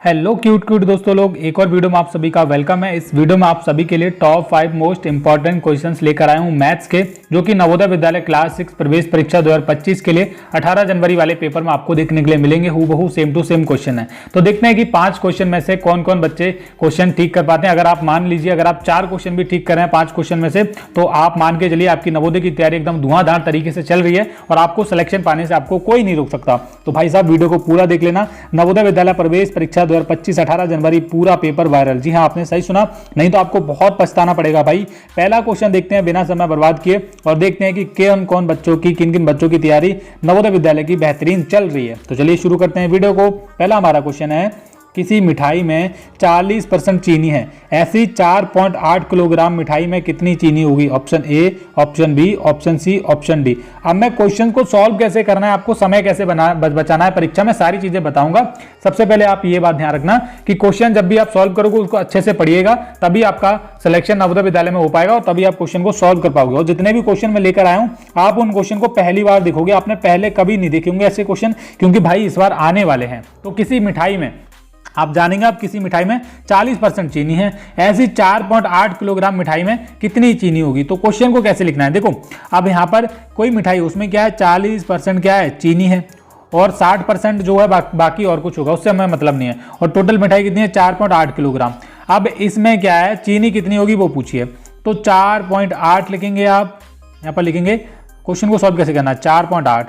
Hello cute cute दोस्तों लोग, एक और वीडियो में आप सभी का वेलकम है। इस वीडियो में आप सभी के लिए टॉप 5 मोस्ट इंपॉर्टेंट क्वेश्चंस लेकर आया हूं मैथ्स के, जो कि नवोदय विद्यालय क्लास 6 प्रवेश परीक्षा 2025 के लिए 18 जनवरी वाले पेपर में आपको देखने के लिए मिलेंगे। हूबहू सेम टू सेम क्वेश्चन है। तो देखते हैं कि 5 क्वेश्चन में से कौन कौन बच्चे क्वेश्चन ठीक कर पाते हैं। अगर आप मान लीजिए अगर आप 4 क्वेश्चन भी ठीक कर रहे हैं 5 क्वेश्चन में से, तो आप मान के चलिए आपकी नवोदय की तैयारी एकदम धुआंधार तरीके से चल रही है और आपको सिलेक्शन पाने से आपको कोई नहीं रोक सकता। तो भाई साहब वीडियो को पूरा देख लेना। नवोदय विद्यालय प्रवेश परीक्षा 2025 18 जनवरी पूरा पेपर वायरल। जी हाँ, आपने सही सुना, नहीं तो आपको बहुत पछताना पड़ेगा भाई। पहला क्वेश्चन देखते हैं बिना समय बर्बाद किए और देखते हैं कि किन कौन बच्चों की किन किन बच्चों की तैयारी नवोदय विद्यालय की बेहतरीन चल रही है। तो चलिए शुरू करते हैं वीडियो को। पहला हमारा क्वेश्चन है, किसी मिठाई में 40% चीनी है, ऐसी 4.8 किलोग्राम मिठाई में कितनी चीनी होगी? Option A, option B, option C, option D. अब मैं क्वेश्चन को सॉल्व कैसे करना है, आपको समय कैसे बचाना है परीक्षा में, सारी चीजें बताऊंगा। सबसे पहले आप ये बात ध्यान रखना कि क्वेश्चन जब भी आप सॉल्व करोगे उसको अच्छे से पढ़िएगा, तभी आपका सिलेक्शन नवोदय विद्यालय में हो पाएगा और तभी आप क्वेश्चन को सॉल्व कर पाओगे। और जितने भी क्वेश्चन मैं लेकर आया हूं, आप उन क्वेश्चन को पहली बार देखोगे, आपने पहले कभी नहीं देखे होंगे ऐसे क्वेश्चन, क्योंकि भाई इस बार आने वाले हैं। तो किसी मिठाई में आप जानेंगे, आप किसी मिठाई में 40% चीनी है, ऐसी 4.8 किलोग्राम मिठाई में कितनी चीनी होगी? तो क्वेश्चन को कैसे लिखना है, देखो अब यहां पर कोई मिठाई उसमें क्या है 40% क्या है चीनी है और 60% जो है बाकी और कुछ होगा, उससे हमें मतलब नहीं है। और टोटल मिठाई कितनी है 4.8 किलोग्राम। अब इसमें क्या है चीनी कितनी होगी वो पूछिए, तो 4.8 लिखेंगे। आप यहां पर लिखेंगे, क्वेश्चन को सॉल्व कैसे करना है, 4.8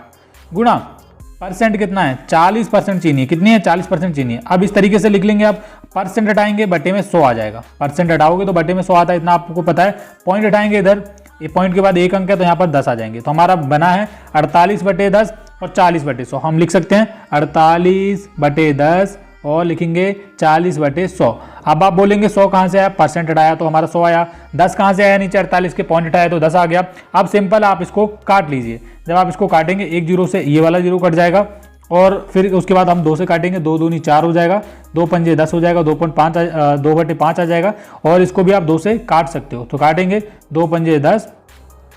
गुणा परसेंट कितना है 40% चीनी, कितनी है 40% चीनी है। अब इस तरीके से लिख लेंगे, आप परसेंट हटाएंगे बटे में 100 आ जाएगा, परसेंट हटाओगे तो बटे में 100 आता है, इतना आपको पता है। पॉइंट हटाएंगे इधर, ये पॉइंट के बाद एक अंक है तो यहाँ पर 10 आ जाएंगे। तो हमारा बना है 48/10 और 40/100। हम लिख सकते हैं 48/10 और लिखेंगे 40/100। अब आप बोलेंगे 100 कहाँ से आया, परसेंट हटाया तो हमारा 100 आया। 10 कहाँ से आया, नीचे 48 के पॉइंट हटाया तो 10 आ गया। अब सिंपल आप इसको काट लीजिए। जब आप इसको काटेंगे, एक जीरो से ये वाला जीरो कट जाएगा और फिर उसके बाद हम 2 से काटेंगे, 2 दूनी 4 हो जाएगा, 2 पंजे 10 हो जाएगा, 2/5 आ जाएगा। और इसको भी आप 2 से काट सकते हो, तो काटेंगे 2 पंजे 10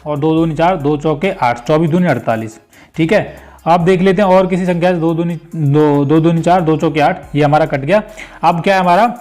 और 2 दूनी 4, 2 चौके 8, 24 दूनी 48। ठीक है, अब देख लेते हैं और किसी संख्या से 2 दूनी 4, 2 चौके 8, ये हमारा कट गया। अब क्या है हमारा,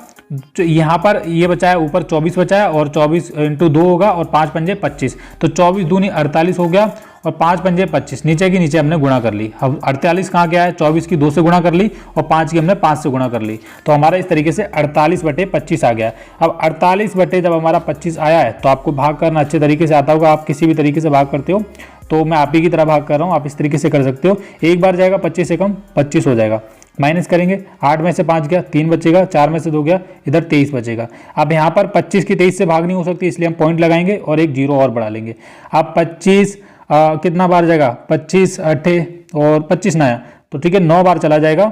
यहाँ पर ये बचा है, ऊपर 24 बचा है और 24 × 2 होगा और 5 पंजे 25, तो 24 दूनी 48 हो गया और 5 पंजे 25, नीचे की नीचे हमने गुणा कर ली। अब 48 कहाँ गया है, 24 की 2 से गुणा कर ली और 5 की हमने 5 से गुणा कर ली, तो हमारा इस तरीके से 48/25 आ गया। अब 48 जब हमारा 25 आया है, तो आपको भाग करना अच्छे तरीके से आता होगा, आप किसी भी तरीके से भाग करते हो, तो मैं आप ही की तरह भाग कर रहा हूँ, आप इस तरीके से कर सकते हो। एक बार जाएगा 25 से कम 25 हो जाएगा, माइनस करेंगे, 8 में से 5 गया, 3 बचेगा, 4 में से 2 गया, इधर 23 बचेगा। अब यहाँ पर 25 की 23 से भाग नहीं हो सकती, इसलिए हम पॉइंट लगाएंगे और एक जीरो और बढ़ा लेंगे। अब 25 कितना बार जाएगा, 25 8 और 25 नया, तो ठीक है 9 बार चला जाएगा।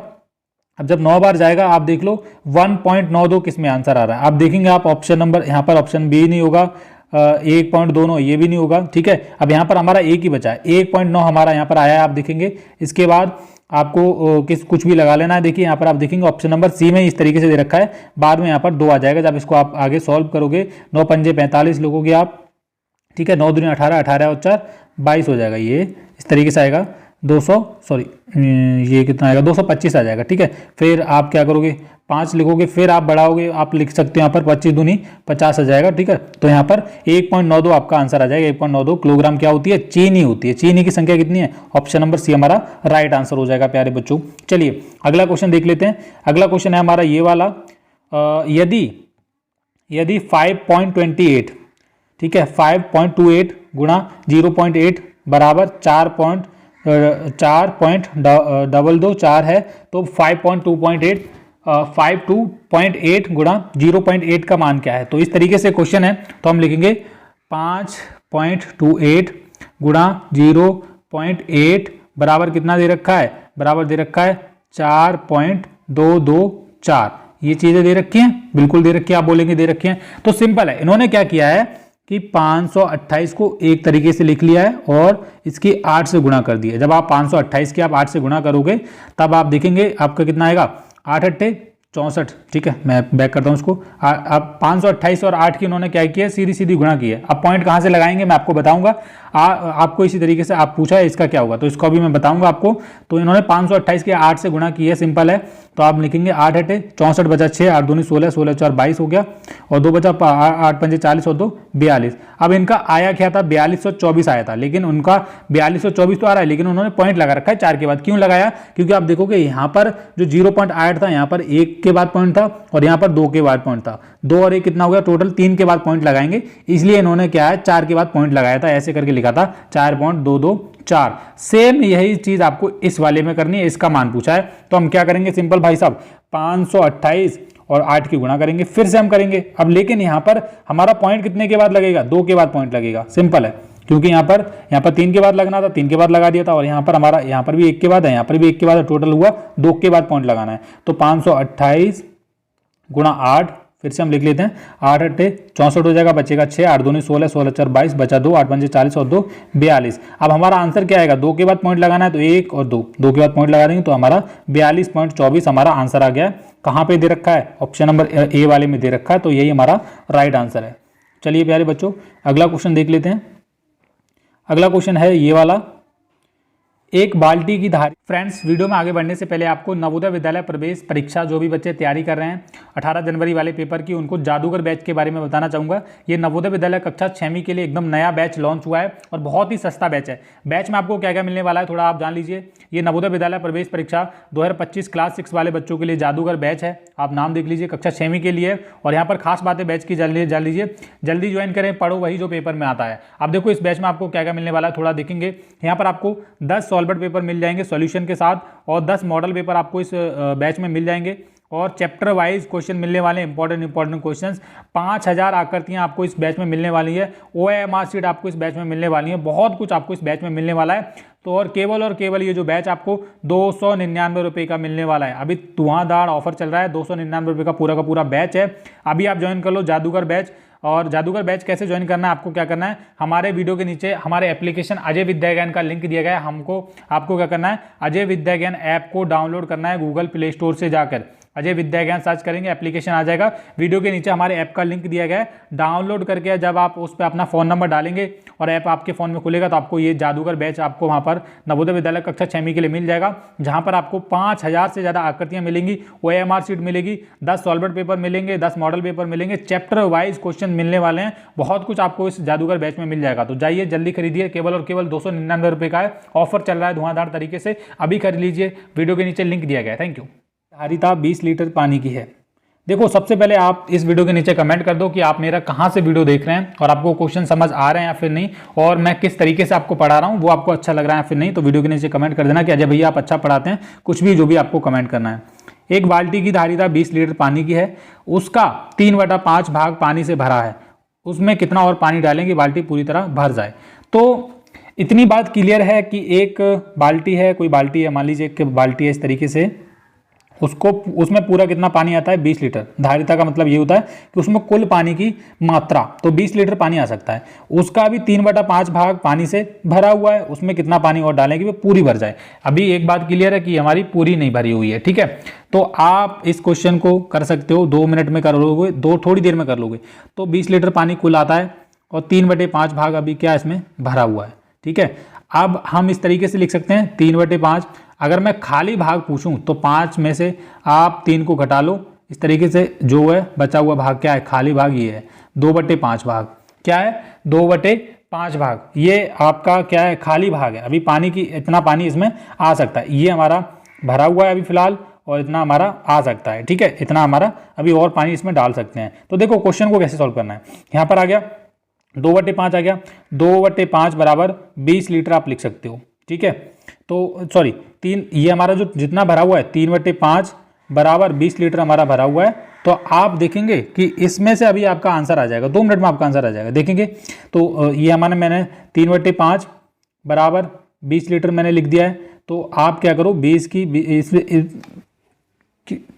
अब जब 9 बार जाएगा, आप देख लो 1.92 किस में आंसर आ रहा है। आप देखेंगे, आप ऑप्शन नंबर यहाँ पर ऑप्शन बी नहीं होगा, 1.29 ये भी नहीं होगा। ठीक है, अब यहाँ पर हमारा एक ही बचा है, 1.9 हमारा यहाँ पर आया है, आप देखेंगे। इसके बाद आपको कुछ भी लगा लेना है। देखिए यहाँ पर आप देखेंगे ऑप्शन नंबर सी में इस तरीके से दे रखा है, बाद में यहाँ पर 2 आ जाएगा। जब इसको आप आगे सॉल्व करोगे, 9 पंजे 45 लोगोगे आप, ठीक है, 9 दूनी 18, 18 और 4 22 हो जाएगा, ये इस तरीके से आएगा। 200 सॉरी ये कितना आएगा, 225 आ जाएगा। ठीक है, फिर आप क्या करोगे, 5 लिखोगे, फिर आप बढ़ाओगे, आप लिख सकते हो यहाँ पर 25 दूनी 50 आ जाएगा। ठीक है, तो यहाँ पर 1.92 आपका आंसर आ जाएगा। 1.92 किलोग्राम क्या होती है, चीनी होती है। चीनी की संख्या कितनी है, ऑप्शन नंबर सी हमारा राइट आंसर हो जाएगा प्यारे बच्चों। चलिए अगला क्वेश्चन देख लेते हैं। अगला क्वेश्चन है हमारा ये वाला, यदि 5.28, ठीक है, 5.28 गुणा 0.8 बराबर 4.22 है, तो 5.8 गुणा 0.8 का मान क्या है? तो इस तरीके से क्वेश्चन है, तो हम लिखेंगे 5.28 गुणा 0.8 बराबर कितना दे रखा है, बराबर दे रखा है 4.224। ये चीजें दे रखी हैं, बिल्कुल दे रखी है, आप बोलेंगे दे रखी हैं। तो सिंपल है, इन्होंने क्या किया है कि 528 को एक तरीके से लिख लिया है और इसकी 8 से गुणा कर दिया। जब आप 528 की आप 8 से गुणा करोगे, तब आप देखेंगे आपका कितना आएगा, 8 8 64। ठीक है, मैं बैक करता हूँ उसको। अब 528 और 8 की उन्होंने क्या किया, सीधी सीधी गुणा की है। अब पॉइंट कहाँ से लगाएंगे मैं आपको बताऊंगा। आपको इसी तरीके से आप पूछा है इसका क्या होगा, तो इसको अभी मैं बताऊंगा आपको। तो इन्होंने 528 के 8 से गुणा किया है, सिंपल है। तो आप लिखेंगे 8 × 8 = 64 बचा 6, 8 दूनी 16, 16 4 22 हो गया, और 2 बचा 8 पंजे 40 और 2 42। अब इनका आया क्या था, 4224 आया था, लेकिन उनका 4224 तो आ रहा है, लेकिन उन्होंने पॉइंट लगा रखा है 4 के बाद। क्यों लगाया, क्योंकि आप देखोगे यहाँ पर जो 0.8 था, यहाँ पर 1 के बाद पॉइंट था और यहाँ पर 2 के बाद पॉइंट था। 2 और 1 कितना हो गया, टोटल 3 के बाद पॉइंट लगाएंगे, इसलिए इन्होंने क्या है 4 के बाद पॉइंट लगाया था, ऐसे करके लिखा था 4.224। सेम यही चीज आपको इस वाले में करनी है, इसका मान पूछा है। तो हम क्या करेंगे, सिंपल भाई साहब 528 और 8 की गुणा करेंगे, फिर से हम करेंगे। अब लेकिन यहाँ पर हमारा पॉइंट कितने के बाद लगेगा, 2 के बाद पॉइंट लगेगा, सिंपल है। क्योंकि यहाँ पर 3 के बाद लगना था, 3 के बाद लगा दिया था, और यहाँ पर हमारा यहाँ पर भी 1 के बाद है, यहाँ पर भी 1 के बाद है, टोटल हुआ 2 के बाद पॉइंट लगाना है। तो 528 × 8, फिर से हम लिख लेते हैं, 8 × 8 = 64 हो जाएगा, बचेगा 6, 8 दूनी 16, 16 4 22, बचा 2, 8 पंजे 40 और 2 42। अब हमारा आंसर क्या आएगा, 2 के बाद पॉइंट लगाना है, तो 1 और 2 के बाद पॉइंट लगा देंगे, तो हमारा 42.24 हमारा आंसर आ गया। कहाँ पे दे रखा है, ऑप्शन नंबर ए वाले में दे रखा है, तो यही हमारा राइट आंसर है। चलिए प्यारे बच्चों, अगला क्वेश्चन देख लेते हैं। अगला क्वेश्चन है ये वाला, एक बाल्टी की धारी। फ्रेंड्स, वीडियो में आगे बढ़ने से पहले आपको नवोदय विद्यालय प्रवेश परीक्षा जो भी बच्चे तैयारी कर रहे हैं 18 जनवरी वाले पेपर की, उनको जादूगर बैच के बारे में बताना चाहूँगा। ये नवोदय विद्यालय कक्षा 6वीं के लिए एकदम नया बैच लॉन्च हुआ है और बहुत ही सस्ता बैच है। बैच में आपको क्या क्या मिलने वाला है थोड़ा आप जान लीजिए। ये नवोदय विद्यालय प्रवेश परीक्षा 2025 क्लास 6 वाले बच्चों के लिए जादूगर बैच है, आप नाम देख लीजिए, कक्षा 6वीं के लिए। और यहाँ पर खास बातें बैच की जान लीजिए, जल्दी ज्वाइन करें, पढ़ो वही जो पेपर में आता है। अब देखो इस बैच में आपको क्या क्या मिलने वाला है थोड़ा देखेंगे। यहाँ पर आपको 10 सॉल्वर पेपर मिल जाएंगे सॉल्यूशन के साथ, और 10 मॉडल पेपर आपको इस बैच में मिल जाएंगे, और चैप्टर वाइज क्वेश्चन मिलने वाले इंपॉर्टेंट क्वेश्चंस। 5000 आकृतियां आपको इस बैच में मिलने वाली है, OMR शीट आपको इस बैच में मिलने वाली है, बहुत कुछ आपको इस बैच में मिलने वाला है। तो और केवल ये जो बैच आपको 299 रुपये का मिलने वाला है। अभी धुआंधार ऑफर चल रहा है, 299 रुपये का पूरा बैच है। अभी आप ज्वाइन कर लो जादूगर बैच। और जादूगर बैच कैसे ज्वाइन करना है, आपको क्या करना है, हमारे वीडियो के नीचे हमारे एप्लीकेशन अजय विद्या ज्ञान का लिंक दिया गया है। आपको क्या करना है, अजय विद्या ज्ञान ऐप को डाउनलोड करना है गूगल प्ले स्टोर से जाकर। अजय विद्या ज्ञान सर्च करेंगे, एप्लीकेशन आ जाएगा। वीडियो के नीचे हमारे ऐप का लिंक दिया गया है, डाउनलोड करके जब आप उस पर अपना फ़ोन नंबर डालेंगे और ऐप आपके फ़ोन में खुलेगा, तो आपको ये जादूगर बैच आपको वहाँ पर नवोदय विद्यालय कक्षा 6वीं के लिए मिल जाएगा, जहाँ पर आपको 5000 से ज़्यादा आकृतियाँ मिलेंगी, OMR शीट मिलेगी, 10 सॉल्वर पेपर मिलेंगे, 10 मॉडल पेपर मिलेंगे, चैप्टर वाइज क्वेश्चन मिलने वाले हैं, बहुत कुछ आपको इस जादूगर बैच में मिल जाएगा। तो जाइए जल्दी खरीदिए, केवल और केवल 299 रुपये का है, ऑफर चल रहा है धुआंधार तरीके से, अभी खरीद लीजिए, वीडियो के नीचे लिंक दिया गया है। Thank you. धारिता 20 लीटर पानी की है। देखो सबसे पहले आप इस वीडियो के नीचे कमेंट कर दो कि आप मेरा कहाँ से वीडियो देख रहे हैं और आपको क्वेश्चन समझ आ रहे हैं या फिर नहीं, और मैं किस तरीके से आपको पढ़ा रहा हूँ वो आपको अच्छा लग रहा है या फिर नहीं। तो वीडियो के नीचे कमेंट कर देना कि अजय भैया आप अच्छा पढ़ाते हैं, कुछ भी जो भी आपको कमेंट करना है। एक बाल्टी की धारिता 20 लीटर पानी की है, उसका 3/5 भाग पानी से भरा है, उसमें कितना और पानी डालेंगे बाल्टी पूरी तरह भर जाए। तो इतनी बात क्लियर है कि एक बाल्टी है, कोई बाल्टी है, मान लीजिए एक बाल्टी है इस तरीके से, उसमें पूरा कितना पानी आता है 20 लीटर। धारिता का मतलब ये होता है कि उसमें कुल पानी की मात्रा, तो 20 लीटर पानी आ सकता है, उसका अभी 3/5 भाग पानी से भरा हुआ है, उसमें कितना पानी और डालें कि वो पूरी भर जाए। अभी एक बात क्लियर है कि हमारी पूरी नहीं भरी हुई है, ठीक है। तो आप इस क्वेश्चन को कर सकते हो, 2 मिनट में कर लोगे, थोड़ी देर में कर लोगे। तो 20 लीटर पानी कुल आता है और 3/5 भाग अभी क्या इसमें भरा हुआ है, ठीक है। अब हम इस तरीके से लिख सकते हैं 3/5। अगर मैं खाली भाग पूछूं तो 5 में से आप 3 को घटा लो, इस तरीके से जो है बचा हुआ भाग क्या है, खाली भाग ये है 2/5 भाग। क्या है 2/5 भाग, ये आपका क्या है खाली भाग है। अभी पानी की इतना पानी इसमें आ सकता है, ये हमारा भरा हुआ है अभी फिलहाल, और इतना हमारा आ सकता है, ठीक है। इतना हमारा अभी और पानी इसमें डाल सकते हैं। तो देखो क्वेश्चन को कैसे सॉल्व करना है। यहाँ पर आ गया 2/5 आ गया, 2/5 बराबर 20 लीटर आप लिख सकते हो, ठीक है। तो सॉरी 3, ये हमारा जो जितना भरा हुआ है 3/5 बराबर 20 लीटर हमारा भरा हुआ है। तो आप देखेंगे कि इसमें से अभी आपका आंसर आ जाएगा, 2 मिनट में आपका आंसर आ जाएगा, देखेंगे। तो ये मैंने 3/5 बराबर 20 लीटर मैंने लिख दिया है। तो आप क्या करो, 20 की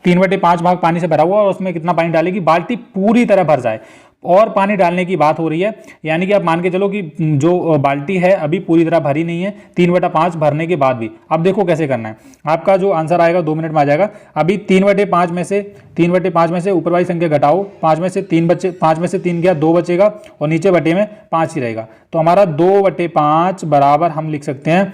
3/5 भाग पानी से भरा हुआ और उसमें कितना पानी डालेगी, बाल्टी पूरी तरह भर जाए। और पानी डालने की बात हो रही है, यानी कि आप मान के चलो कि जो बाल्टी है अभी पूरी तरह भरी नहीं है 3/5 भरने के बाद भी। अब देखो कैसे करना है, आपका जो आंसर आएगा 2 मिनट में आ जाएगा। अभी 3/5 में से ऊपर वाली संख्या घटाओ, 5 में से 3 गया, 2 बचेगा और नीचे बटे में 5 ही रहेगा। तो हमारा 2/5 बराबर हम लिख सकते हैं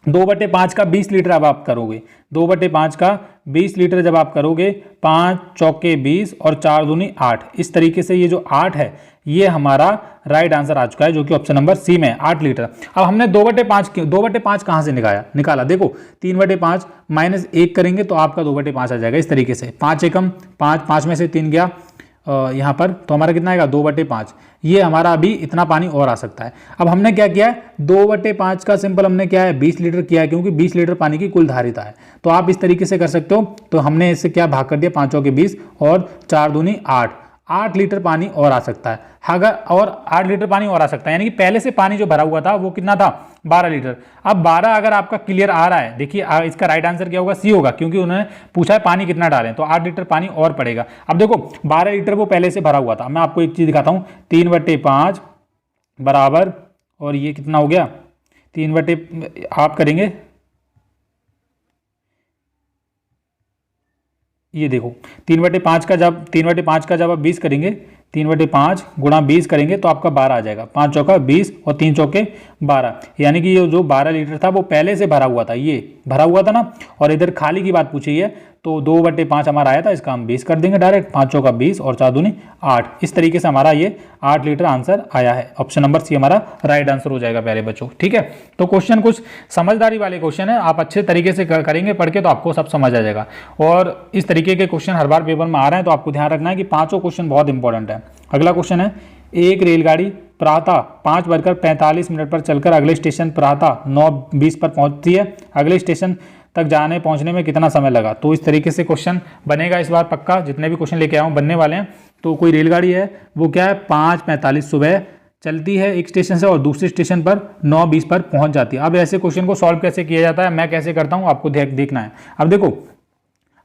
2/5 का 20 लीटर। अब आप करोगे 2/5 का 20 लीटर जब आप करोगे, 5 चौके 20 और 4 दूनी 8, इस तरीके से ये जो 8 है ये हमारा राइट आंसर आ चुका है, जो कि ऑप्शन नंबर सी में है, 8 लीटर। अब हमने 2/5 कहाँ से निकाला देखो, 3/5 माइनस 1 करेंगे तो आपका 2/5 आ जाएगा इस तरीके से। 5 एकम 5, 5 में से 3 गया यहाँ पर, तो हमारा कितना आएगा 2/5। ये हमारा अभी इतना पानी और आ सकता है। अब हमने क्या किया है, 2/5 का सिंपल हमने क्या है 20 लीटर किया है, क्योंकि 20 लीटर पानी की कुल धारिता है। तो आप इस तरीके से कर सकते हो। तो हमने इससे क्या भाग कर दिया, 5 चौके 20 और 4 दूनी 8 लीटर पानी और आ सकता है। अगर और 8 लीटर पानी और आ सकता है, यानी कि पहले से पानी जो भरा हुआ था वो कितना था 12 लीटर। अब 12 अगर आपका क्लियर आ रहा है, देखिए इसका राइट आंसर क्या होगा, सी होगा, क्योंकि उन्होंने पूछा है पानी कितना डालें, तो 8 लीटर पानी और पड़ेगा। अब देखो 12 लीटर वो पहले से भरा हुआ था। मैं आपको एक चीज़ दिखाता हूँ, 3/5 बराबर, और ये कितना हो गया 3 आप करेंगे, ये देखो 3/5 का जब आप 20 करेंगे, 3/5 गुणा 20 करेंगे तो आपका 12 आ जाएगा। 5 चौका 20 और 3 चौके 12, यानी कि ये जो 12 लीटर था वो पहले से भरा हुआ था, ये भरा हुआ था ना, और इधर खाली की बात पूछी है। तो 2/5 हमारा आया था, इसका हम 20 कर देंगे डायरेक्ट, 5 चौका 20 और 4 दूनी 8, इस तरीके से हमारा ये 8 लीटर आंसर आया है। ऑप्शन नंबर सी हमारा राइट आंसर हो जाएगा प्यारे बच्चों, ठीक है। तो क्वेश्चन कुछ समझदारी वाले क्वेश्चन है, आप अच्छे तरीके से करेंगे पढ़ के तो आपको सब समझ आ जाएगा। और इस तरीके के क्वेश्चन हर बार पेपर में आ रहे हैं, तो आपको ध्यान रखना है कि पांचों क्वेश्चन बहुत इंपॉर्टेंट है। अगला क्वेश्चन है, एक रेलगाड़ी प्रातः 5:45 पर चलकर अगले स्टेशन प्रातः 9:20 पर पहुंचती है, अगले स्टेशन तक पहुंचने में कितना समय लगा। तो इस तरीके से क्वेश्चन बनेगा इस बार पक्का, जितने भी क्वेश्चन लेके आया हूँ बनने वाले हैं। तो कोई रेलगाड़ी है वो क्या है 5:45 सुबह चलती है एक स्टेशन से और दूसरे स्टेशन पर 9:20 पर पहुंच जाती है। अब ऐसे क्वेश्चन को सॉल्व कैसे किया जाता है, मैं कैसे करता हूँ, आपको देखना है। अब देखो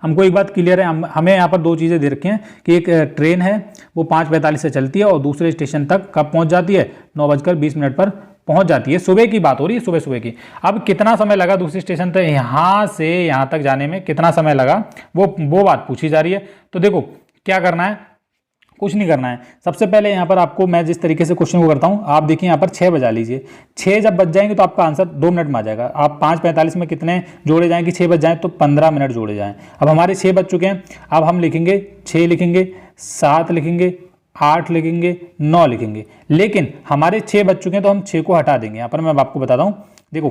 हमको एक बात क्लियर है, हमें यहाँ पर दो चीज़ें दे रखी हैं कि एक ट्रेन है वो 5:45 से चलती है और दूसरे स्टेशन तक कब पहुँच जाती है 9:20 पर पहुंच जाती है। सुबह की बात हो रही है, सुबह की। अब कितना समय लगा दूसरे स्टेशन तक, यहाँ से यहाँ तक जाने में कितना समय लगा, वो बात पूछी जा रही है। तो देखो क्या करना है, कुछ नहीं करना है। सबसे पहले यहाँ पर आपको मैं जिस तरीके से क्वेश्चन को करता हूँ, आप देखिए यहाँ पर 6 बजा लीजिए। 6 जब बज जाएंगे तो आपका आंसर 2 मिनट में आ जाएगा। आप 5:45 में कितने जोड़े जाएँ कि 6 बज जाएँ, तो 15 मिनट जोड़े जाएँ। अब हमारे 6 बज चुके हैं, अब हम लिखेंगे 6 लिखेंगे, 7 लिखेंगे, 8 लिखेंगे, 9 लिखेंगे। लेकिन हमारे 6 बज चुके हैं तो हम 6 को हटा देंगे। यहाँ पर मैं आपको बताता हूँ, देखो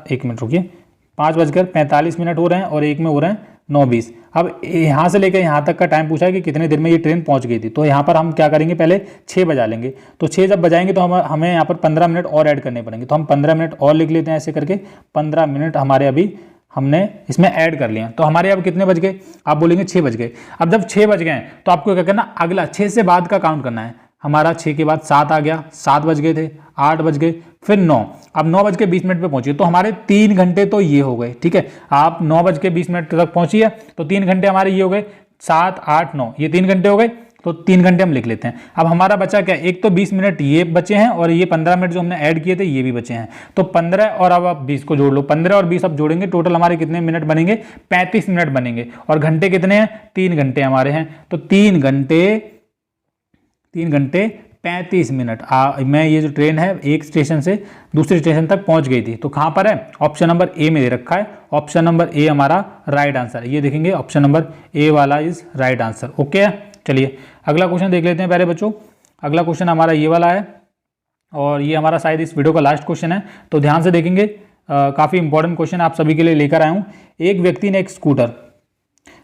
1 मिनट रुकिए, 5:45 हो रहे हैं और 1 में हो रहे हैं 9:20। अब यहाँ से लेकर यहाँ तक का टाइम पूछा है कि कितने देर में ये ट्रेन पहुँच गई थी। तो यहाँ पर हम क्या करेंगे, पहले 6 बजा लेंगे। तो 6 जब बजाएंगे तो हमें यहाँ पर 15 मिनट और ऐड करने पड़ेंगे। तो हम 15 मिनट और लिख लेते हैं ऐसे करके, 15 मिनट हमारे अभी हमने इसमें ऐड कर लिया। तो हमारे अब कितने बज गए, आप बोलेंगे 6 बज गए। अब जब 6 बज गए तो आपको क्या करना, अगला 6 से बाद का काउंट करना है। हमारा 6 के बाद 7 आ गया, 7 बज गए थे, 8 बज गए, फिर 9। अब 9:20 पे पहुंचिए तो हमारे 3 घंटे तो ये हो गए, ठीक है। आप 9:20 तक पहुंचिए तो 3 घंटे हमारे ये हो गए, 7, 8, 9, ये 3 घंटे हो गए। तो 3 घंटे हम लिख लेते हैं। अब हमारा बचा क्या, एक तो 20 मिनट ये बचे हैं और ये 15 मिनट जो हमने ऐड किए थे ये भी बचे हैं। तो 15 और अब आप 20 को जोड़ लो, 15 और 20 अब जोड़ेंगे, टोटल हमारे कितने मिनट बनेंगे, 35 मिनट बनेंगे। और घंटे कितने हैं, 3 घंटे हमारे हैं। तो 3 घंटे 35 मिनट मैं ये जो ट्रेन है एक स्टेशन से दूसरे स्टेशन तक पहुंच गई थी। तो कहाँ पर है, ऑप्शन नंबर ए में दे रखा है। ऑप्शन नंबर ए हमारा राइट आंसर है। ये देखेंगे ऑप्शन नंबर ए वाला इज राइट आंसर। ओके है, चलिए अगला क्वेश्चन देख लेते हैं प्यारे बच्चों। अगला क्वेश्चन हमारा ये वाला है और ये हमारा शायद इस वीडियो का लास्ट क्वेश्चन है, तो ध्यान से देखेंगे। काफ़ी इंपॉर्टेंट क्वेश्चन आप सभी के लिए लेकर आया हूँ। एक व्यक्ति ने एक स्कूटर,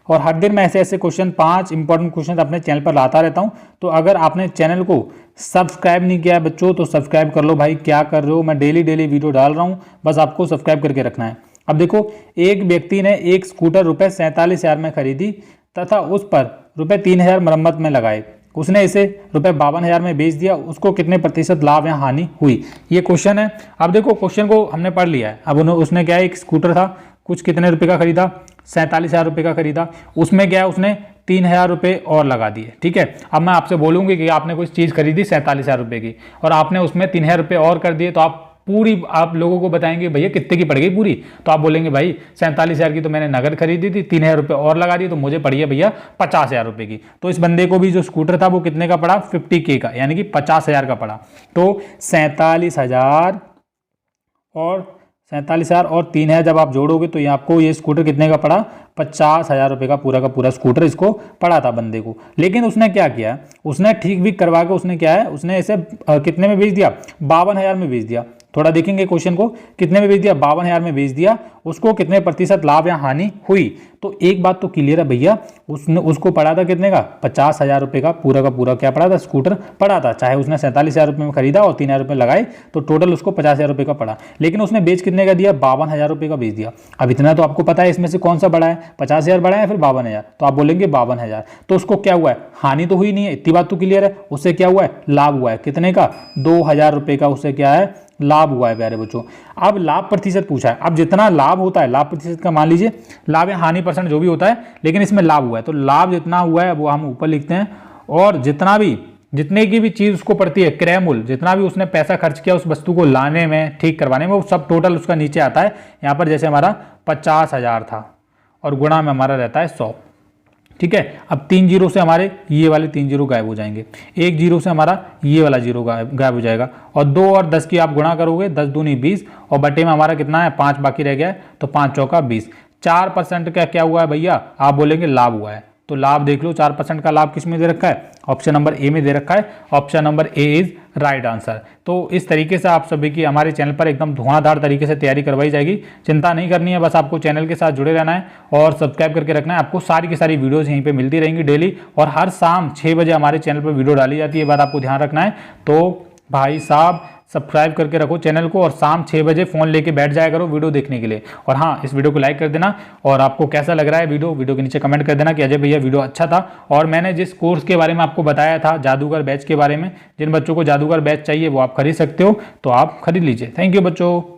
और हर दिन मैं ऐसे क्वेश्चन 5 इंपॉर्टेंट क्वेश्चन अपने चैनल पर लाता रहता हूँ। तो अगर आपने चैनल को सब्सक्राइब नहीं किया है बच्चों तो सब्सक्राइब कर लो भाई, क्या कर रहे हो, मैं डेली वीडियो डाल रहा हूँ, बस आपको सब्सक्राइब करके रखना है। अब देखो, एक व्यक्ति ने एक स्कूटर रुपये 47,000 में खरीदी तथा उस पर रुपये 3,000 मरम्मत में लगाए। उसने इसे रुपये 52,000 में बेच दिया, उसको कितने प्रतिशत लाभ या हानि हुई, ये क्वेश्चन है। अब देखो क्वेश्चन को हमने पढ़ लिया है। अब उसने क्या है, एक स्कूटर था, कुछ कितने रुपए का खरीदा, 47,000 रुपये का खरीदा। उसमें क्या है, उसने 3,000 रुपये और लगा दिए। ठीक है, अब मैं आपसे बोलूँगी कि आपने कोई चीज़ खरीदी 47,000 रुपये की और आपने उसमें 3,000 रुपये और कर दिए, तो आप लोगों को बताएंगे भैया कितने की पड़ गई पूरी, तो आप बोलेंगे भाई 47,000 की तो मैंने नगद खरीदी थी, 3,000 रुपये और लगा दिए तो मुझे पड़ी है भैया 50,000 रुपये की। तो इस बंदे को भी जो स्कूटर था वो कितने का पड़ा, 50K का, यानी कि 50,000 का पड़ा। तो 47,000 और 3,000 जब आप जोड़ोगे तो ये आपको ये स्कूटर कितने का पड़ा, 50,000 रुपये का पूरा स्कूटर इसको पड़ा था बंदे को। लेकिन उसने क्या किया, उसने ठीक भी करवा के उसने क्या है, उसने इसे कितने में बेच दिया, 52,000 में बेच दिया। थोड़ा देखेंगे क्वेश्चन को, कितने में बेच दिया, 52,000 में बेच दिया। उसको कितने प्रतिशत लाभ या हानि हुई, तो एक बात तो क्लियर है भैया, उसको पड़ा था कितने का, 50,000 रुपये का पूरा क्या पड़ा था, स्कूटर पड़ा था। चाहे उसने 47,000 रुपये में खरीदा और 3,000 रुपये लगाए तो टोटल उसको 50,000 रुपये का पड़ा। लेकिन उसने बेच कितने का दिया, 52,000 रुपये का बेच दिया। अब इतना तो आपको पता है इसमें से कौन सा बड़ा है, 50,000 बड़ा है फिर 52,000, तो आप बोलेंगे 52,000। तो उसको क्या हुआ है, हानि तो हुई नहीं है, इतनी बात तो क्लियर है। उससे क्या हुआ है, लाभ हुआ है, कितने का, 2,000 रुपये का उससे क्या है, लाभ हुआ है प्यारे बच्चों। अब लाभ प्रतिशत पूछा है, अब जितना लाभ होता है, लाभ प्रतिशत का मान लीजिए लाभ या हानि परसेंट जो भी होता है, लेकिन इसमें लाभ हुआ है, तो लाभ जितना हुआ है वो हम ऊपर लिखते हैं, और जितने की भी चीज उसको पड़ती है, क्रय मूल्य, जितना भी उसने पैसा खर्च किया उस वस्तु को लाने में, ठीक करवाने में, वो सब टोटल उसका नीचे आता है। यहाँ पर जैसे हमारा 50,000 था और गुणा में हमारा रहता है 100। ठीक है, अब 3 जीरो से हमारे ये वाले 3 जीरो गायब हो जाएंगे, 1 जीरो से हमारा ये वाला जीरो गायब हो जाएगा, और 2 और 10 की आप गुणा करोगे, 10 दूनी 20, और बटे में हमारा कितना है, 5 बाकी रह गया है, तो 5 चौका 20। 4% का क्या हुआ है भैया, आप बोलेंगे लाभ हुआ है। तो लाभ देख लो, 4% का लाभ किस में दे रखा है, ऑप्शन नंबर ए में दे रखा है। Option number A is right answer. तो इस तरीके से आप सभी की हमारे चैनल पर एकदम धुआंधार तरीके से तैयारी करवाई जाएगी। चिंता नहीं करनी है, बस आपको चैनल के साथ जुड़े रहना है और सब्सक्राइब करके रखना है। आपको सारी की सारी वीडियोस यहीं पे मिलती रहेंगी डेली, और हर शाम 6 बजे हमारे चैनल पर वीडियो डाली जाती है, बात आपको ध्यान रखना है। तो भाई साहब सब्सक्राइब करके रखो चैनल को, और शाम 6 बजे फ़ोन लेके बैठ जाया करो वीडियो देखने के लिए। और हाँ, इस वीडियो को लाइक कर देना, और आपको कैसा लग रहा है वीडियो के नीचे कमेंट कर देना कि अजय भैया वीडियो अच्छा था। और मैंने जिस कोर्स के बारे में आपको बताया था, जादूगर बैच के बारे में, जिन बच्चों को जादूगर बैच चाहिए वो आप खरीद सकते हो, तो आप खरीद लीजिए। थैंक यू बच्चों।